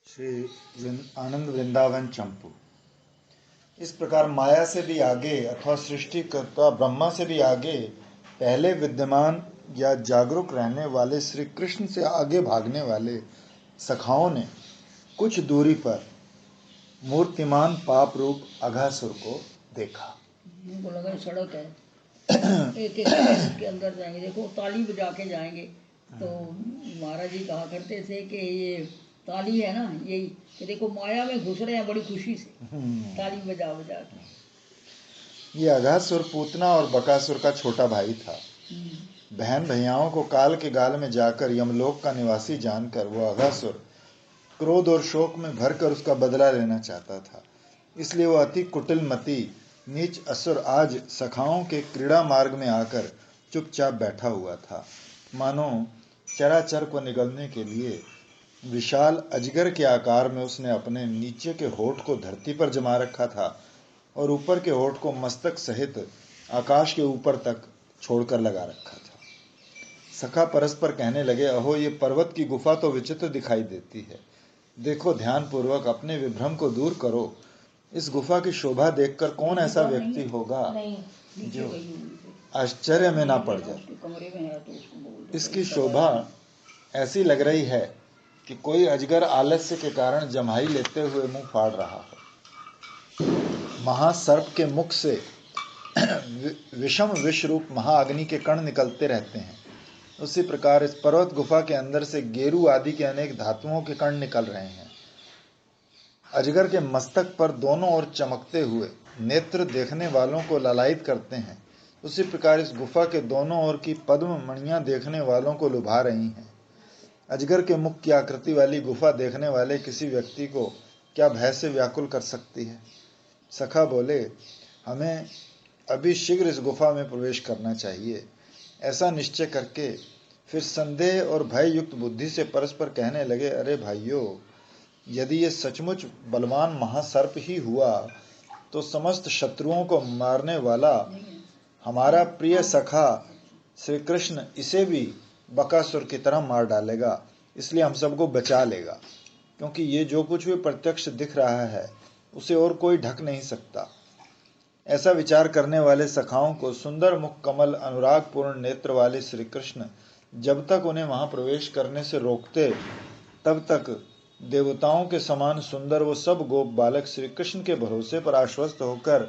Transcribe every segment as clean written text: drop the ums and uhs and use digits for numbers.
आनंद वृंदावन चंपू। इस प्रकार माया से भी आगे अथवा सृष्टिकर्ता ब्रह्मा से भी आगे पहले विद्यमान या जागरूक रहने वाले श्री कृष्ण से आगे भागने वाले सखाओं ने कुछ दूरी पर मूर्तिमान पाप रूप अघासुर को देखा। उनको लगा सड़क है, एक एक के अंदर जाएंगे। देखो ताली बजा के जाएंगे। तो महाराज जी कहा करते थे कि ये ताली है ना, यही कि देखो माया में घुस रहे हैं बड़ी खुशी से, ताली बजा बजा के। ये अघासुर पूतना और बकासुर का छोटा भाई था। बहन भैयाओं को काल के गाल में जाकर यमलोक का निवासी जानकर वो अघासुर क्रोध और शोक में भरकर उसका बदला लेना चाहता था। इसलिए वो अति कुटिलमती नीच असुर आज सखाओं के क्रीड़ा मार्ग में आकर चुपचाप बैठा हुआ था, मानो चराचर को निगलने के लिए विशाल अजगर के आकार में उसने अपने नीचे के होठ को धरती पर जमा रखा था और ऊपर के होठ को मस्तक सहित आकाश के ऊपर तक छोड़कर लगा रखा था। सखा परस्पर कहने लगे, अहो ये पर्वत की गुफा तो विचित्र दिखाई देती है। देखो ध्यानपूर्वक अपने विभ्रम को दूर करो। इस गुफा की शोभा देखकर कौन ऐसा व्यक्ति होगा जो आश्चर्य में ना पड़ जाए। इसकी शोभा ऐसी लग रही है कि कोई अजगर आलस्य के कारण जम्हाई लेते हुए मुंह फाड़ रहा हो। महासर्प के मुख से विषम विष रूप महाअग्नि के कण निकलते रहते हैं, उसी प्रकार इस पर्वत गुफा के अंदर से गेरू आदि के अनेक धातुओं के कण निकल रहे हैं। अजगर के मस्तक पर दोनों ओर चमकते हुए नेत्र देखने वालों को ललायित करते हैं, उसी प्रकार इस गुफा के दोनों ओर की पद्म मणियां देखने वालों को लुभा रही हैं। अजगर के मुख की आकृति वाली गुफा देखने वाले किसी व्यक्ति को क्या भय से व्याकुल कर सकती है। सखा बोले, हमें अभी शीघ्र इस गुफा में प्रवेश करना चाहिए। ऐसा निश्चय करके फिर संदेह और भय युक्त बुद्धि से परस्पर कहने लगे, अरे भाइयों, यदि ये सचमुच बलवान महासर्प ही हुआ तो समस्त शत्रुओं को मारने वाला हमारा प्रिय सखा श्री कृष्ण इसे भी बकासुर की तरह मार डालेगा, इसलिए हम सबको बचा लेगा, क्योंकि ये जो कुछ भी प्रत्यक्ष दिख रहा है उसे और कोई ढक नहीं सकता। ऐसा विचार करने वाले सखाओं को सुंदर मुख कमल अनुराग पूर्ण नेत्र वाले श्री कृष्ण जब तक उन्हें वहां प्रवेश करने से रोकते, तब तक देवताओं के समान सुंदर वो सब गोप बालक श्री कृष्ण के भरोसे पर आश्वस्त होकर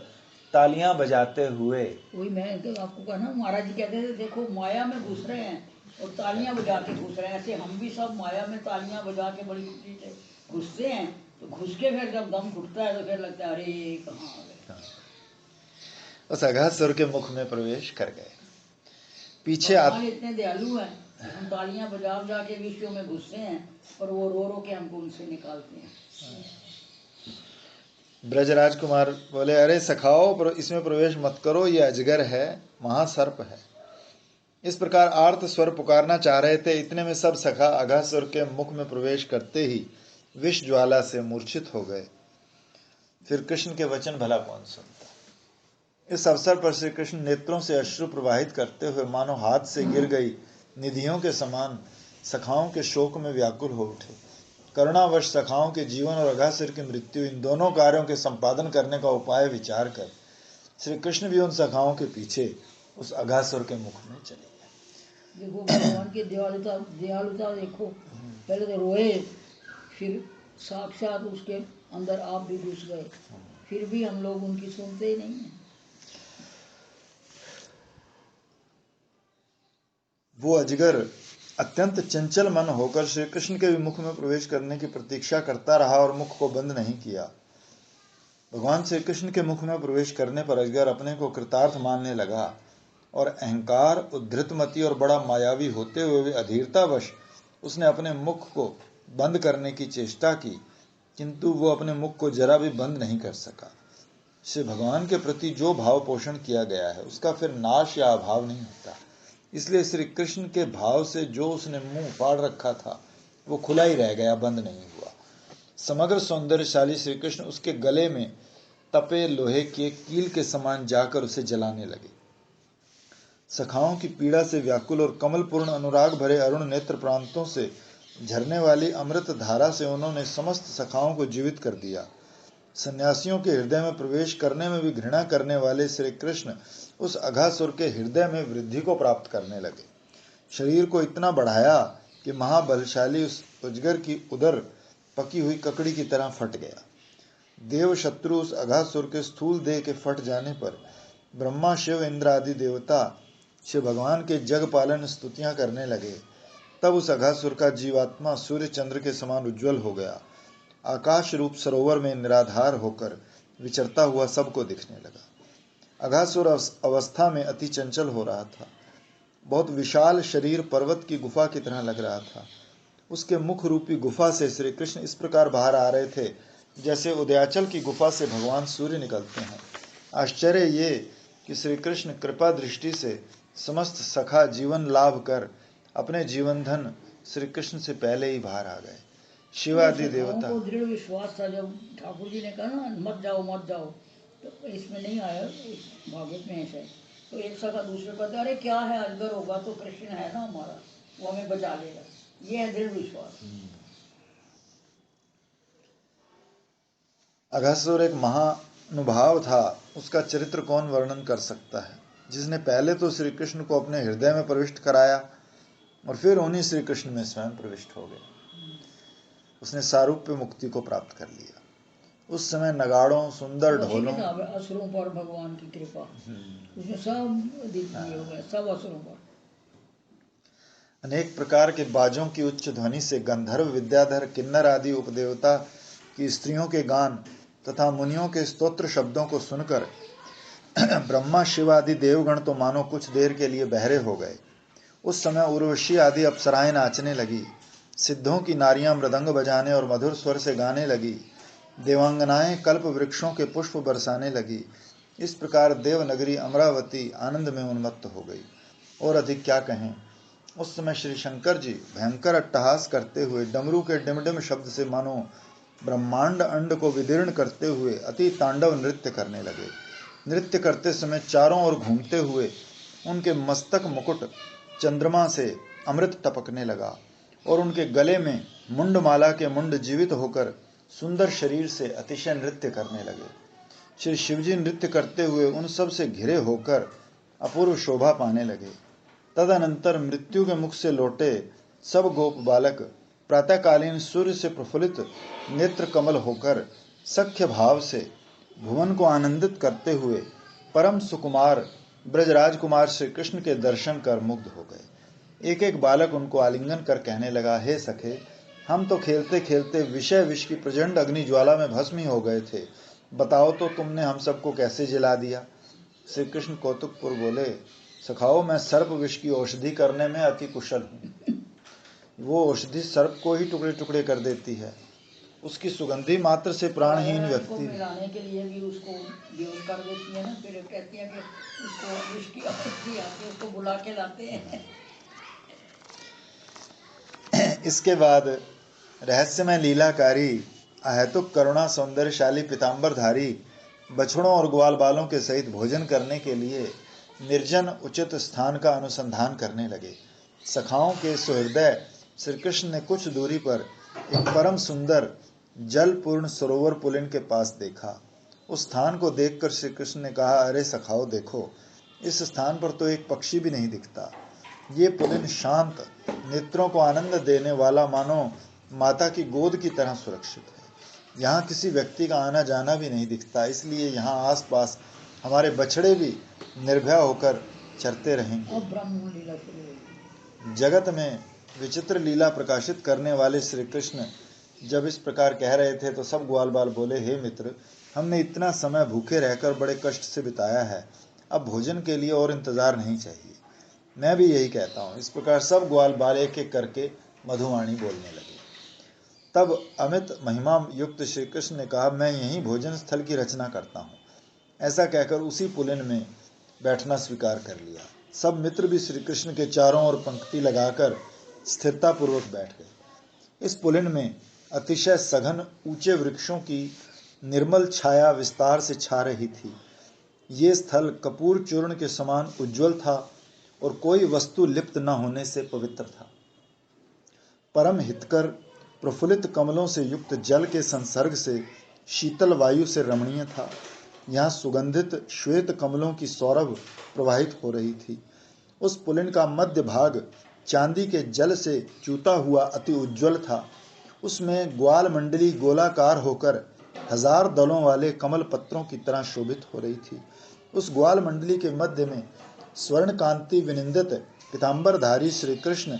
तालियां बजाते हुए। वही मैं आपको कहना, महाराज जी कहते थे देखो माया में घुस रहे हैं और तालियां बजा के घुस रहे हैं। ऐसे हम भी सब माया में तालियां बजा के बड़ी खुशी से घुसते हैं, तो घुस के फिर जब दम घुटता है तो फिर लगता है अरे कहाँ आ गए। उस अघासुर के मुख में प्रवेश कर गए। पीछे इतने दयालु हैं, हम तालियां बजा बजा के विश्व में घुसते हैं और वो रो रो के हमको उनसे निकालते हैं। ब्रजराज कुमार बोले, अरे सखाओ, इसमें प्रवेश मत करो, ये अजगर है, महासर्प है। इस प्रकार आर्त स्वर पुकारना चाह रहे थे। इतने में सब सखा अघासुर के मुख में प्रवेश करते ही विष ज्वाला से मूर्छित हो गए। फिर कृष्ण के वचन भला कौन सुनता। इस अवसर पर श्री कृष्ण नेत्रों से अश्रु प्रवाहित करते हुए मानो हाथ से गिर गई निधियों के समान सखाओं के शोक में व्याकुल हो उठे। करुणावश सखाओं के जीवन और अघासुर की मृत्यु, इन दोनों कार्यों के संपादन करने का उपाय विचार कर श्री कृष्ण भी उन सखाओं के पीछे उस अघासुर के मुख में चले गए। देखो भगवान की दयालुता देखो, पहले तो रोए, फिर साक्षात उसके अंदर आप भी घुस गए, फिर भी हम लोग उनकी सुनते ही नहीं है। वो अजगर अत्यंत चंचल मन होकर श्री कृष्ण के मुख में प्रवेश करने की प्रतीक्षा करता रहा और मुख को बंद नहीं किया। भगवान श्री कृष्ण के मुख में प्रवेश करने पर अजगर अपने को कृतार्थ मानने लगा और अहंकार, उद्धृतमति और बड़ा मायावी होते हुए भी अधीरतावश उसने अपने मुख को बंद करने की चेष्टा की, किंतु वो अपने मुख को जरा भी बंद नहीं कर सका। श्री भगवान के प्रति जो भाव पोषण किया गया है उसका फिर नाश या अभाव नहीं होता, इसलिए श्री कृष्ण के भाव से जो उसने मुंह फाड़ रखा था वो खुला ही रह गया, बंद नहीं हुआ। समग्र सौंदर्यशाली श्री कृष्ण उसके गले में तपे लोहे के कील के समान जाकर उसे जलाने लगे। सखाओं की पीड़ा से व्याकुल और कमलपूर्ण अनुराग भरे अरुण नेत्र प्रांतों से झरने वाली अमृत धारा से उन्होंने समस्त सखाओं को जीवित कर दिया। सन्यासियों के हृदय में प्रवेश करने में भी घृणा करने वाले श्री कृष्ण उस अघासुर के हृदय में वृद्धि को प्राप्त करने लगे। शरीर को इतना बढ़ाया कि महाबलशाली उस अजगर की उदर पकी हुई ककड़ी की तरह फट गया। देव शत्रु उस अघासुर के स्थूल देह के फट जाने पर ब्रह्मा, शिव, इंद्र आदि देवता शिव भगवान के जग पालन स्तुतियां करने लगे। तब उस अघासुर का जीवात्मा सूर्य चंद्र के समान उज्जवल हो गया। आकाश रूप सरोवर में निराधार होकर विचरता हुआ सबको दिखने लगा। अघासुर अवस्था में अति चंचल हो रहा था। बहुत विशाल शरीर पर्वत की गुफा की तरह लग रहा था। उसके मुख रूपी गुफा से श्री कृष्ण इस प्रकार बाहर आ रहे थे जैसे उदयाचल की गुफा से भगवान सूर्य निकलते हैं। आश्चर्य ये कि श्री कृष्ण कृपा दृष्टि से समस्त सखा जीवन लाभ कर अपने जीवन धन श्री कृष्ण से पहले ही बाहर आ गए। शिवादि देवता को दृढ़ विश्वास था। जब ठाकुर जी ने कहा ना मत जाओ मत जाओ, तो इसमें नहीं आया, भागवत में ऐसा है। तो एक सखा दूसरे कहते अरे क्या है, अजगर होगा तो कृष्ण है ना हमारा, वो हमें बचा लेगा। ये है दृढ़ विश्वास। अघासुर एक महानुभाव था। उसका चरित्र कौन वर्णन कर सकता है, जिसने पहले तो श्री कृष्ण को अपने हृदय में प्रविष्ट कराया और फिर उन्हीं श्री कृष्ण में स्वयं प्रविष्ट हो गया। उसने सारूप्य मुक्ति को प्राप्त कर लिया। उस समय नगाड़ों, सुंदर ढोलों, असुरों पर भगवान की कृपा, उसमें सब दिव्य हो गया, सब असुरों पर। अनेक प्रकार के बाजों की उच्च ध्वनि से गंधर्व, विद्याधर, किन्नर आदि उपदेवता की स्त्रियों के गान तथा मुनियों के स्तोत्र शब्दों को सुनकर ब्रह्मा, शिव आदि देवगण तो मानो कुछ देर के लिए बहरे हो गए। उस समय उर्वशी आदि अप्सराएं नाचने लगी। सिद्धों की नारियां मृदंग बजाने और मधुर स्वर से गाने लगी। देवांगनाएं कल्प वृक्षों के पुष्प बरसाने लगी। इस प्रकार देवनगरी अमरावती आनंद में उन्मत्त हो गई। और अधिक क्या कहें, उस समय श्री शंकर जी भयंकर अट्टहास करते हुए डमरू के डिमडिम शब्द से मानो ब्रह्मांड अंड को विदीर्ण करते हुए अति तांडव नृत्य करने लगे। नृत्य करते समय चारों ओर घूमते हुए उनके मस्तक मुकुट चंद्रमा से अमृत टपकने लगा और उनके गले में मुंडमाला के मुंड जीवित होकर सुंदर शरीर से अतिशय नृत्य करने लगे। श्री शिवजी नृत्य करते हुए उन सब से घिरे होकर अपूर्व शोभा पाने लगे। तदनंतर मृत्यु के मुख से लौटे सब गोप बालक प्रातःकालीन सूर्य से प्रफुल्लित नेत्र कमल होकर सख्य भाव से भुवन को आनंदित करते हुए परम सुकुमार ब्रजराज कुमार श्री कृष्ण के दर्शन कर मुग्ध हो गए। एक एक बालक उनको आलिंगन कर कहने लगा, हे सखे, हम तो खेलते खेलते विषय विष की प्रचंड अग्नि ज्वाला में भस्म ही हो गए थे। बताओ तो तुमने हम सबको कैसे जला दिया। श्री कृष्ण कौतुकपुर बोले, सखाओ, मैं सर्प विष की औषधि करने में अति कुशल हूँ। वो औषधि सर्प को ही टुकड़े टुकड़े कर देती है। उसकी सुगंधी मात्र से प्राणहीन व्यक्ति मिलाने के लिए भी उसको बेहोश कर देती है ना, फिर कहती है कि उसको विष की औषधि आती है, उसको बुला के लाते हैं। इसके बाद रहस्यमय लीलाकारी अहेतुक करुणा सौंदर्यशाली पीताम्बरधारी बछड़ों और ग्वाल बालों के सहित भोजन करने के लिए निर्जन उचित स्थान का अनुसंधान करने लगे। सखाओं के सुहृदय श्री कृष्ण ने कुछ दूरी पर एक परम सुंदर जलपूर्ण सरोवर पुलिन के पास देखा। उस स्थान को देखकर श्री कृष्ण ने कहा, अरे सखाओ देखो, इस स्थान पर तो एक पक्षी भी नहीं दिखता। ये पुलिन शांत, नेत्रों को आनंद देने वाला, मानो माता की गोद की तरह सुरक्षित है। यहाँ किसी व्यक्ति का आना जाना भी नहीं दिखता, इसलिए यहाँ आसपास हमारे बछड़े भी निर्भय होकर चरते रहेंगे। जगत में विचित्र लीला प्रकाशित करने वाले श्री कृष्ण जब इस प्रकार कह रहे थे तो सब ग्वाल बाल बोले, हे मित्र, हमने इतना समय भूखे रहकर बड़े कष्ट से बिताया है, अब भोजन के लिए और इंतजार नहीं चाहिए। मैं भी यही कहता हूँ। इस प्रकार सब ग्वाल बाल एक एक करके मधुवाणी बोलने लगे। तब अमित महिमा युक्त श्री कृष्ण ने कहा, मैं यहीं भोजन स्थल की रचना करता हूँ। ऐसा कहकर उसी पुलिन में बैठना स्वीकार कर लिया। सब मित्र भी श्री कृष्ण के चारों ओर पंक्ति लगाकर स्थिरता पूर्वक बैठ गए। इस पुलिन में अतिशय सघन ऊंचे वृक्षों की निर्मल छाया विस्तार से छा रही थी। ये स्थल कपूर चूर्ण के समान उज्जवल था और कोई वस्तु लिप्त न होने से पवित्र था। परम हितकर प्रफुल्लित कमलों से युक्त जल के संसर्ग से शीतल वायु से रमणीय था। यहाँ सुगंधित श्वेत कमलों की सौरभ प्रवाहित हो रही थी। उस पुलिन का मध्य भाग चांदी के जल से चूता हुआ अति उज्ज्वल था। उसमें ग्वाल मंडली गोलाकार होकर 1000 दलों वाले कमल पत्रों की तरह शोभित हो रही थी। उस ग्वाल मंडली के मध्य में स्वर्ण कांति विनिंदित पीतांबरधारी श्री कृष्ण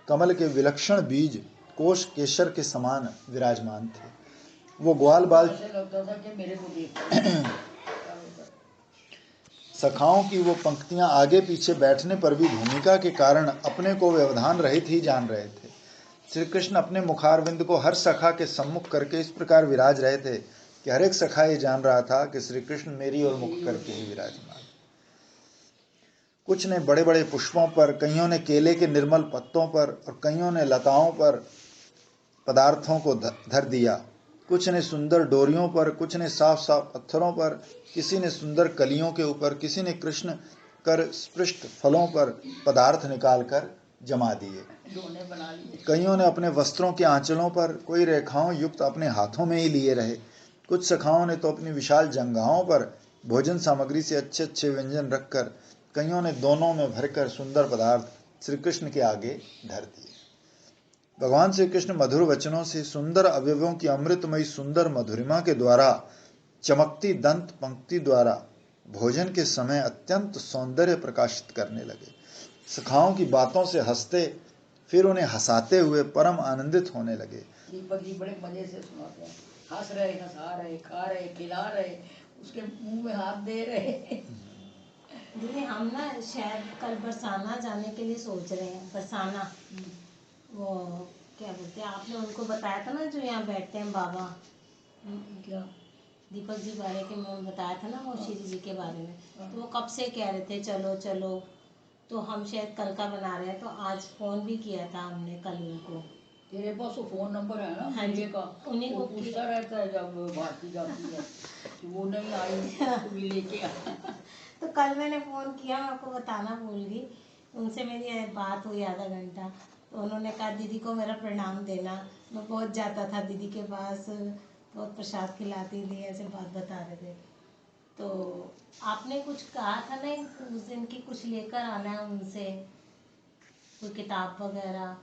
कमल के विलक्षण बीज कोष केशर के समान विराजमान थे। वो ग्वाल बाल सखाओं की वो पंक्तियां आगे पीछे बैठने पर भी भूमिका के कारण अपने को व्यवधान रहित ही जान रहे थे। श्री कृष्ण अपने मुखारविंद को हर सखा के सम्मुख करके इस प्रकार विराज रहे थे कि हर एक सखा ये जान रहा था कि श्री कृष्ण मेरी ओर मुख करके ही विराजमान। कुछ ने बड़े बड़े पुष्पों पर, कईयों ने केले के निर्मल पत्तों पर और कईयों ने लताओं पर पदार्थों को धर दिया। कुछ ने सुंदर डोरियों पर, कुछ ने साफ साफ पत्थरों पर, किसी ने सुंदर कलियों के ऊपर, किसी ने कृष्ण कर स्पृष्ट फलों पर पदार्थ निकालकर जमा दिए। कईयों ने अपने वस्त्रों के आंचलों पर, कोई रेखाओं युक्त अपने हाथों में ही लिए रहे। कुछ सखाओं ने तो अपनी विशाल जंघाओं पर भोजन सामग्री से अच्छे अच्छे व्यंजन रखकर, कईयों ने दोनों में भरकर सुंदर पदार्थ श्री कृष्ण के आगे धर दिए। भगवान श्री कृष्ण मधुर वचनों से, सुंदर अवयवों की अमृतमयी सुंदर मधुरिमा के द्वारा, चमकती दंत पंक्ति द्वारा भोजन के समय अत्यंत सौंदर्य प्रकाशित करने लगे। सखाओं की बातों से हंसते, फिर उन्हें हंसाते हुए परम आनंदित होने लगे। दीपक जी बड़े मजे से सुनाते हैं, हंस रहे, हंसा रहे, खा रहे, खिला रहे, उसके मुंह में हाथ दे रहे। दीदी हम ना शायद कल बरसाना जाने के लिए सोच रहे हैं। बरसाना वो क्या बोलते हैं, आपने उनको बताया था ना जो यहाँ बैठते हैं बाबा, क्या दीपक जी बारे के में बताया था ना वो श्री जी के बारे में। तो वो कब से कह रहे थे चलो चलो, तो हम शायद कल का बना रहे हैं। तो आज फ़ोन भी किया था हमने कल उनको। तेरे पास वो फोन नंबर है ना हाँ जी, का, उन्हीं वो को पूछता रहता है जब भारती जाती है कि वो नहीं आई तो भी लेके आ। तो कल मैंने फ़ोन किया, मैं आपको बताना भूल गई। उनसे मेरी बात हुई आधा घंटा। तो उन्होंने कहा दीदी को मेरा प्रणाम देना, मैं पहुंच जाता था दीदी के पास, बहुत प्रसाद खिलाती थी, ऐसे बात बता रहे थे। तो आपने कुछ कहा था ना उस दिन की, कुछ लेकर आना है उनसे, कोई किताब वगैरह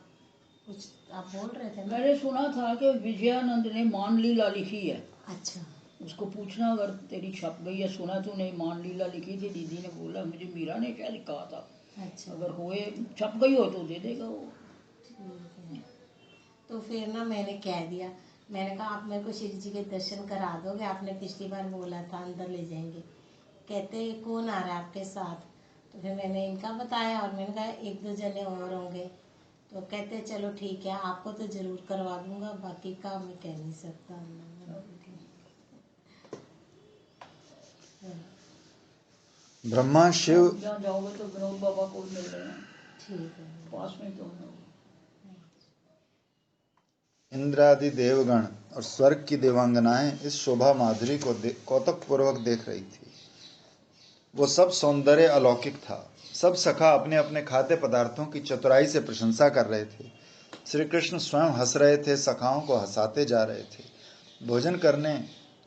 कुछ आप बोल रहे थे ना? मैंने सुना था कि विजयानंद ने मान लीला लिखी है। अच्छा, उसको पूछना अगर तेरी छप गई है। सुना तूने मान लीला लिखी थी, दीदी ने बोला, मुझे मीरा ने क्या कहा था। अच्छा, अगर होए छप गई हो तो दे देगा वो। ठीक है। तो फिर ना मैंने कह दिया, मैंने कहा आप मेरे को श्री जी के दर्शन करा दोगे, आपने पिछली बार बोला था अंदर ले जाएंगे। कहते कौन आ रहा है आपके साथ? तो फिर मैंने इनका बताया और मैंने कहा 1-2 जने और होंगे। तो कहते चलो ठीक है, आपको तो ज़रूर करवा दूंगा, बाकी का मैं कह नहीं सकता। ब्रह्मा शिव जहाँ जाओगे तो विनोद बाबा को मिल रहे हैं, ठीक है। पास में तो है। इंद्रादि देवगण और स्वर्ग की देवांगनाएं इस शोभा माधुरी को कौतुक पूर्वक देख रही थी। वो सब सौंदर्य अलौकिक था। सब सखा अपने अपने खाद्य पदार्थों की चतुराई से प्रशंसा कर रहे थे। श्री कृष्ण स्वयं हंस रहे थे, सखाओं को हंसाते जा रहे थे। भोजन करने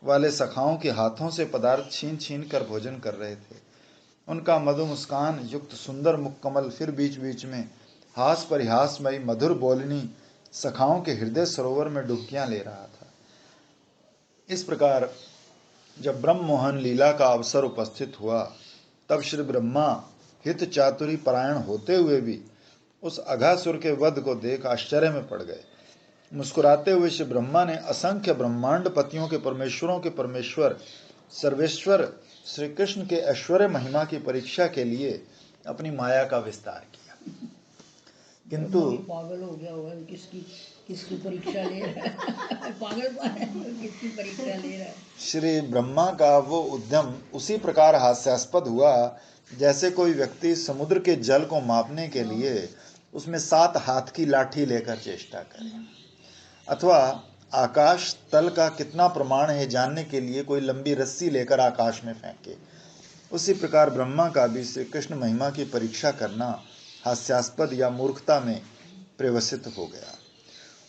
वाले सखाओं के हाथों से पदार्थ छीन छीन कर भोजन कर रहे थे। उनका मधु मुस्कान युक्त सुंदर मुख कमल फिर बीच बीच में हास परिहासमयी मधुर बोलनी सखाओं के हृदय सरोवर में डुबकियां ले रहा था। इस प्रकार जब ब्रह्म मोहन लीला का अवसर उपस्थित हुआ, तब श्री ब्रह्मा हित चातुरी परायण होते हुए भी उस अघासुर के वध को देख आश्चर्य में पड़ गए। मुस्कुराते हुए श्री ब्रह्मा ने असंख्य ब्रह्मांड पतियों के परमेश्वरों के परमेश्वर सर्वेश्वर श्री कृष्ण के ऐश्वर्य महिमा की परीक्षा के लिए अपनी माया का विस्तार किया। किंतु पागल हो गया होगा, किसकी परीक्षा ले रहा है। पागल किसकी परीक्षा ले रहा है। श्री ब्रह्मा का वो उद्यम उसी प्रकार हास्यास्पद हुआ जैसे कोई व्यक्ति समुद्र के जल को मापने के लिए उसमें 7 हाथ की लाठी लेकर चेष्टा करे, अथवा आकाश तल का कितना प्रमाण है जानने के लिए कोई लंबी रस्सी लेकर आकाश में फेंके। उसी प्रकार ब्रह्मा का भी श्री कृष्ण महिमा की परीक्षा करना हास्यास्पद या मूर्खता में प्रवसित हो गया।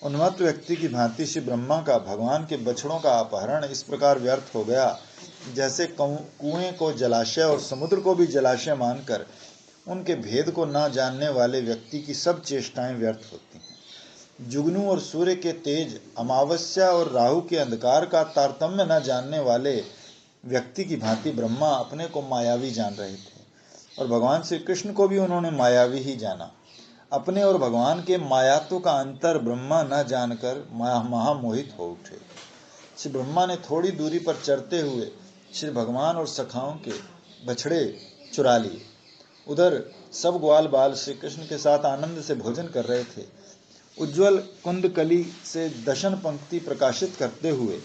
उन्मत्त व्यक्ति की भांति श्री ब्रह्मा का भगवान के बछड़ों का अपहरण इस प्रकार व्यर्थ हो गया जैसे कुएं को जलाशय और समुद्र को भी जलाशय मानकर उनके भेद को न जानने वाले व्यक्ति की सब चेष्टाएं व्यर्थ होती हैं। जुगनू और सूर्य के तेज, अमावस्या और राहु के अंधकार का तारतम्य न जानने वाले व्यक्ति की भांति ब्रह्मा अपने को मायावी जान रहे थे और भगवान श्री कृष्ण को भी उन्होंने मायावी ही जाना। अपने और भगवान के मायात्व का अंतर ब्रह्मा न जानकर महामोहित हो उठे। श्री ब्रह्मा ने थोड़ी दूरी पर चरते हुए श्री भगवान और सखाओं के बछड़े चुरा लिए। उधर सब ग्वाल बाल श्री कृष्ण के साथ आनंद से भोजन कर रहे थे। उज्ज्वल कुंदकली से दशन पंक्ति प्रकाशित करते हुए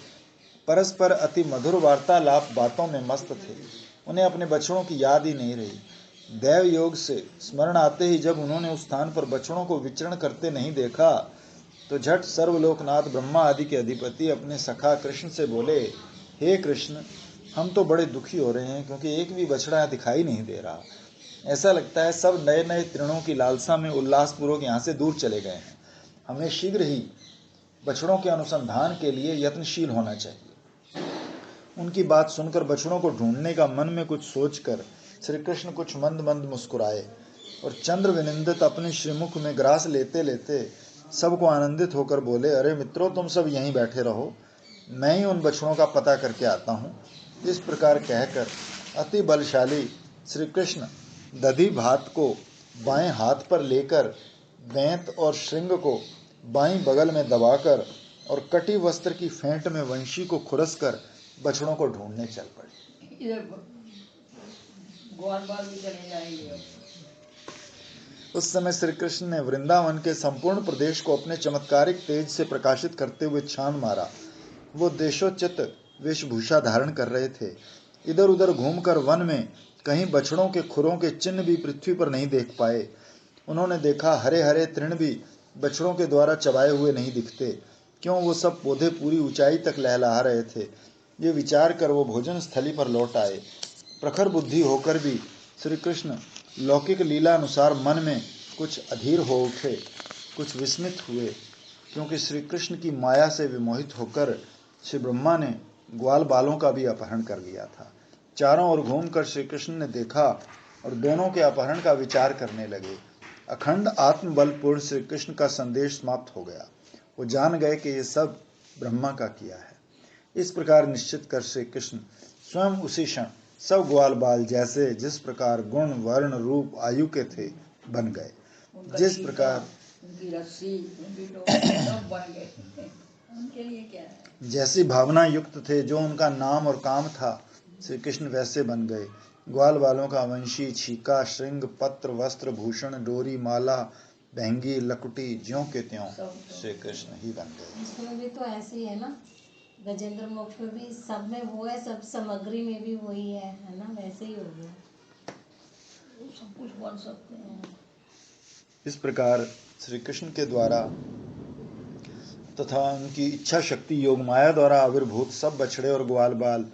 परस्पर अति मधुर वार्तालाप बातों में मस्त थे। उन्हें अपने बछड़ों की याद ही नहीं रही। दैव योग से स्मरण आते ही जब उन्होंने उस स्थान पर बछड़ों को विचरण करते नहीं देखा तो झट सर्वलोकनाथ ब्रह्मा आदि के अधिपति अपने सखा कृष्ण से बोले, हे कृष्ण, हम तो बड़े दुखी हो रहे हैं क्योंकि एक भी बछड़ा दिखाई नहीं दे रहा। ऐसा लगता है सब नए नए तृणों की लालसा में उल्लासपूर्वक यहाँ से दूर चले गए हैं। हमें शीघ्र ही बछड़ों के अनुसंधान के लिए यत्नशील होना चाहिए। उनकी बात सुनकर बछड़ों को ढूंढने का मन में कुछ सोचकर श्री कृष्ण कुछ मंद मंद मुस्कुराए और चंद्र विनिंदित अपने श्रीमुख में ग्रास लेते लेते सबको आनंदित होकर बोले, अरे मित्रों, तुम सब यहीं बैठे रहो, मैं ही उन बछड़ों का पता करके आता हूँ। इस प्रकार कहकर अति बलशाली श्री कृष्ण दधी भात को बाएं हाथ पर लेकर बैंत और श्रृंग को बाईं बगल में दबाकर और कटी वस्त्र की फेंट में वंशी को खुरसकर बछड़ों को ढूंढने चल पड़े। इधर ग्वाल बाल भी चले जाएंगे। उस समय श्री कृष्ण ने वृंदावन के संपूर्ण प्रदेश को अपने चमत्कारिक तेज से प्रकाशित करते हुए छान मारा। वो देशोचित वेशभूषा धारण कर रहे थे। इधर उधर घूमकर वन में कहीं बछड़ों के खुरों के चिन्ह भी पृथ्वी पर नहीं देख पाए। उन्होंने देखा हरे हरे तृण भी बछड़ों के द्वारा चबाए हुए नहीं दिखते। क्यों वो सब पौधे पूरी ऊंचाई तक लहलहा रहे थे। ये विचार कर वो भोजन स्थली पर लौट आए। प्रखर बुद्धि होकर भी श्री कृष्ण लौकिक लीला अनुसार मन में कुछ अधीर हो उठे, कुछ विस्मित हुए, क्योंकि श्री कृष्ण की माया से विमोहित होकर श्री ब्रह्मा ने ग्वाल बालों का भी अपहरण कर लिया था। चारों ओर घूमकर श्री कृष्ण ने देखा और दोनों के अपहरण का विचार करने लगे। अखंड आत्मबलपूर्ण श्री कृष्ण का संदेश समाप्त हो गया। वो जान गए कि ये सब ब्रह्मा का किया है। इस प्रकार निश्चित कर श्री कृष्ण स्वयं उसी क्षण सब ग्वाल बाल जैसे जिस प्रकार गुण वर्ण रूप आयु के थे बन गए। जिस प्रकार उनकी रस्सी, उनकी टोपी सब बन गए। उनके लिए क्या है? जैसी भावना युक्त थे, जो उनका नाम और काम था, श्री कृष्ण वैसे बन गए। ग्वाल बालों का वंशी, छीका, श्रृंग, पत्र, वस्त्र, भूषण, डोरी, माला, बहंगी, लकुटी, ज्यों के त्यों श्री कृष्ण ही बन गए। इसमें भी तो ऐसे ही है ना, गजेंद्र मोक्ष में भी सब में वो है, सब सामग्री में भी वही है ना, वैसे ही हो गया। सब कुछ बन सकते हैं। इस प्रकार श्री कृष्ण के द्वारा तथा उनकी इच्छा शक्ति योग माया द्वारा आविर्भूत सब बछड़े और ग्वाल बाल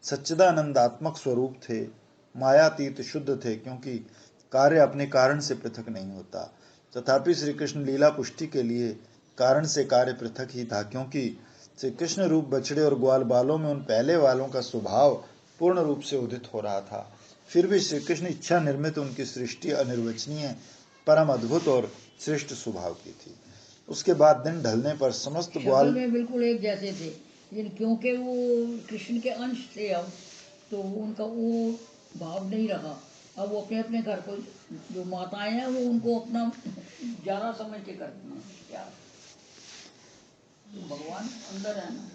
सच्चिदानंदात्मक स्वरूप थे, मायातीत शुद्ध थे, क्योंकि कार्य अपने कारण से पृथक नहीं होता। तथापि श्री कृष्ण लीला पुष्टि के लिए कारण से कार्य पृथक ही था, क्योंकि श्री कृष्ण रूप बछड़े और ग्वाल बालों में उन पहले वालों का स्वभाव पूर्ण रूप से उदित हो रहा था। फिर भी श्री कृष्ण इच्छा निर्मित उनकी सृष्टि अनिर्वचनीय, परम अद्भुत और श्रेष्ठ स्वभाव की थी। उसके बाद दिन ढलने पर समस्त ग्वाल में बिल्कुल एक जैसे थे, लेकिन क्योंकि वो कृष्ण के अंश थे अब, तो उनका वो भाव नहीं रहा। अब वो अपने अपने घर को, जो माताएं हैं वो उनको अपना ज़्यादा समझ के करती हैं। क्या भगवान अंदर है ना,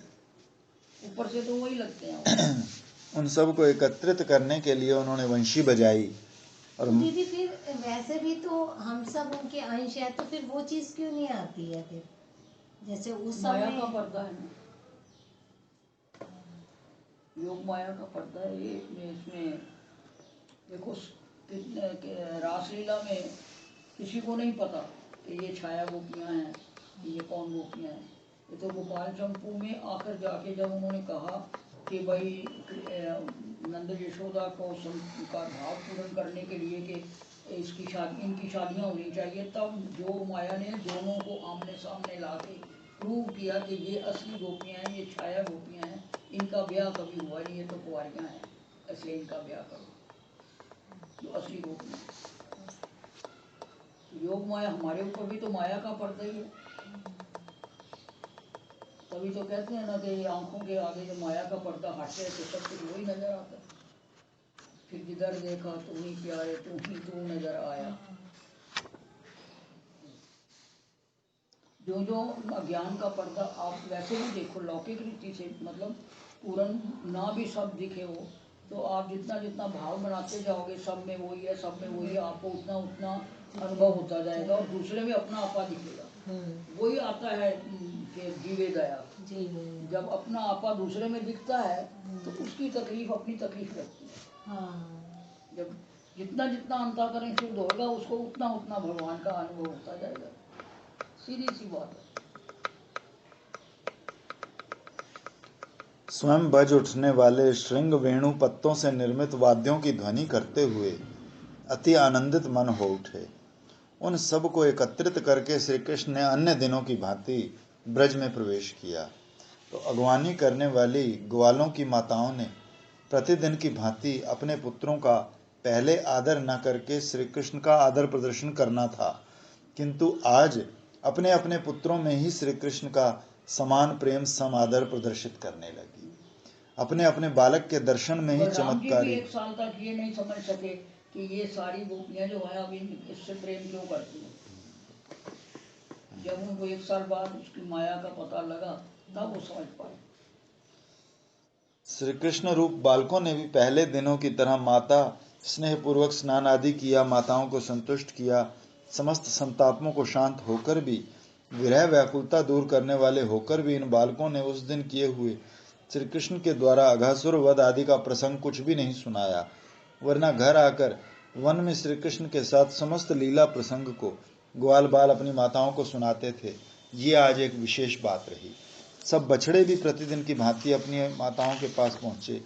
ऊपर से तो वही लगते हैं। उन सब को एकत्रित करने के लिए उन्होंने वंशी बजाई। और तो दीदी फिर वैसे भी तो हम सब उनके अंश है, तो फिर वो चीज क्यों नहीं आती है फिर? जैसे उस माया समय का पर्दा है ना, योग माया का पर्दा है ये। इसमें देखो रासलीला में किसी को नहीं पता कि ये छाया गोपियाँ हैं, ये कौन गोपियाँ हैं। ये तो गोपाल चंपू में आकर जाके जब उन्होंने कहा कि भाई नंद यशोदा को का भाव पूर्ण करने के लिए कि इनकी शादियाँ होनी चाहिए, तब जो माया ने दोनों को आमने सामने ला के प्रूव किया कि ये असली गोपियां हैं, ये छाया गोपियां हैं, इनका ब्याह कभी हुआ नहीं, ये तो कुंवारियां हैं, इसलिए इनका ब्याह करो, जो असली गोपियां हैं। योग माया हमारे ऊपर भी तो माया का पर्दा ही है। तभी तो कहते हैं ना कि आंखों के आगे जो माया का पर्दा हटते है तो सब कुछ वही नजर आता है। फिर जिधर देखा तू ही प्यारे, तू ही तू नजर आया। जो जो अज्ञान का पर्दा आप वैसे भी देखो लौकिक रीति से, मतलब पूर्ण ना भी सब दिखे हो, तो आप जितना जितना भाव बनाते जाओगे सब में वही है, सब में वही है, आपको उतना उतना अनुभव होता जाएगा और दूसरे में अपना आपा दिखेगा। वही आता है कि जीवे दया। जब अपना आपा दूसरे में दिखता है तो उसकी तकलीफ अपनी तकलीफ लगती है। जब जितना जितना अंतःकरण शुद्ध होगा उसको उतना उतना भगवान का अनुभव होता जाएगा। सीधी सी बात है। स्वयं बज उठने वाले श्रृंग वेणु पत्तों से निर्मित वाद्यों की ध्वनि करते हुए अति आनंदित मन हो उठे। उन सब को एकत्रित करके श्री कृष्ण ने अन्य दिनों की भांति ब्रज में प्रवेश किया। तो अगवानी करने वाली ग्वालों की माताओं ने प्रतिदिन की भांति अपने पुत्रों का पहले आदर न करके श्री कृष्ण का आदर प्रदर्शन करना था, किंतु आज अपने अपने पुत्रों में ही श्री कृष्ण का समान प्रेम सम आदर प्रदर्शित करने लगी। अपने अपने बालक के दर्शन में ही चमत्कारी। एक साल तक ये नहीं समझ सके कि ये सारी गोपियां जो है अभी इससे प्रेम क्यों करती हैं। जब उनको एक साल बाद उसकी माया का पता लगा तब वो समझ पाए। श्री कृष्ण रूप बालकों ने भी पहले दिनों की तरह माता स्नेह पूर्वक स्नान आदि किया, माताओं को संतुष्ट किया। समस्त संतापों को शांत होकर भी, विरह व्याकुलता दूर करने वाले होकर भी इन बालकों ने उस दिन किए हुए श्री कृष्ण के द्वारा अघासुर वध आदि का प्रसंग कुछ भी नहीं सुनाया, वरना घर आकर वन में श्री कृष्ण के साथ समस्त लीला प्रसंग को ग्वाल बाल अपनी माताओं को सुनाते थे। ये आज एक विशेष बात रही। सब बछड़े भी प्रतिदिन की भांति अपनी माताओं के पास पहुंचे।